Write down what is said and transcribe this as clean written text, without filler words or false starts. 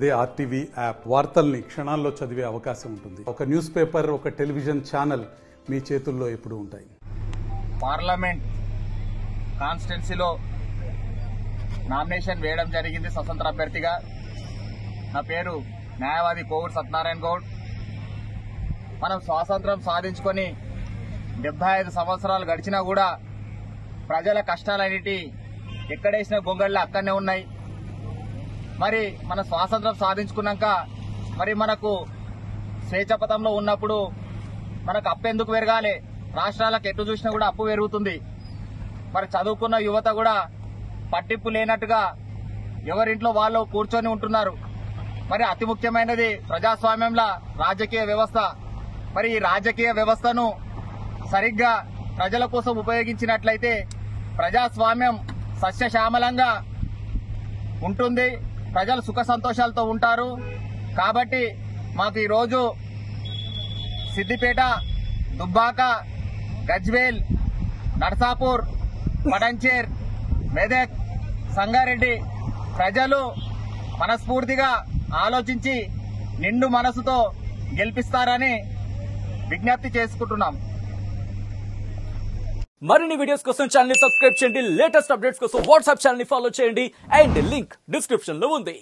They RTV app వార్తల్ని క్షణాల్లో చదివే అవకాశం ఉంటుంది. ఒక న్యూస్ పేపర్, ఒక టెలివిజన్ ఛానల్ మీ చేతుల్లో ఎప్పుడూ ఉంటాయి. పార్లమెంట్ కాన్స్టిట్యున్సీలో నామినేషన్ వేయడం జరిగింది స్వతంత్ర అభ్యర్థిగా. నా పేరు న్యాయవాది కోవూరు సత్యనారాయణ గౌడ్. మనం స్వాతంత్రం సాధించుకొని 75 సంవత్సరాలు గడిచినా కూడా ప్రజల కష్టాలన్నిటి ఎక్కడేసిన గొంగళ్ళు అక్కడనే ఉన్నాయి. మరి మన స్వాతంత్రం సాధించుకున్నాక మరి మనకు స్వేచ్ఛపథంలో ఉన్నప్పుడు మనకు అప్పు ఎందుకు పెరగాలి? రాష్ట్రాలకు ఎటు చూసినా కూడా అప్పు పెరుగుతుంది. మరి చదువుకున్న యువత కూడా పట్టింపు లేనట్టుగా ఎవరింట్లో వాళ్ళు కూర్చొని ఉంటున్నారు. మరి అతి ముఖ్యమైనది ప్రజాస్వామ్యంలో రాజకీయ వ్యవస్థ. మరి ఈ రాజకీయ వ్యవస్థను సరిగ్గా ప్రజల కోసం ఉపయోగించినట్లయితే ప్రజాస్వామ్యం సస్యశ్యామలంగా ఉంటుంది, ప్రజలు సుఖ సంతోషాలతో ఉంటారు. కాబట్టి మాకు ఈరోజు సిద్దిపేట, దుబ్బాక, గజ్వేల్, నర్సాపూర్, పటంచేర్, మెదక్, సంగారెడ్డి ప్రజలు మనస్ఫూర్తిగా ఆలోచించి నిండు మనసుతో గెలిపిస్తారని విజ్ఞప్తి చేసుకుంటున్నాం. మరిన్ని వీడియోస్ కోసం ఛానల్ ని సబ్స్క్రైబ్ చేయండి. లేటెస్ట్ అప్డేట్స్ కోసం వాట్సాప్ ఛానల్ ని ఫాలో చేయండి. అండ్ లింక్ డిస్క్రిప్షన్ లో ఉంది.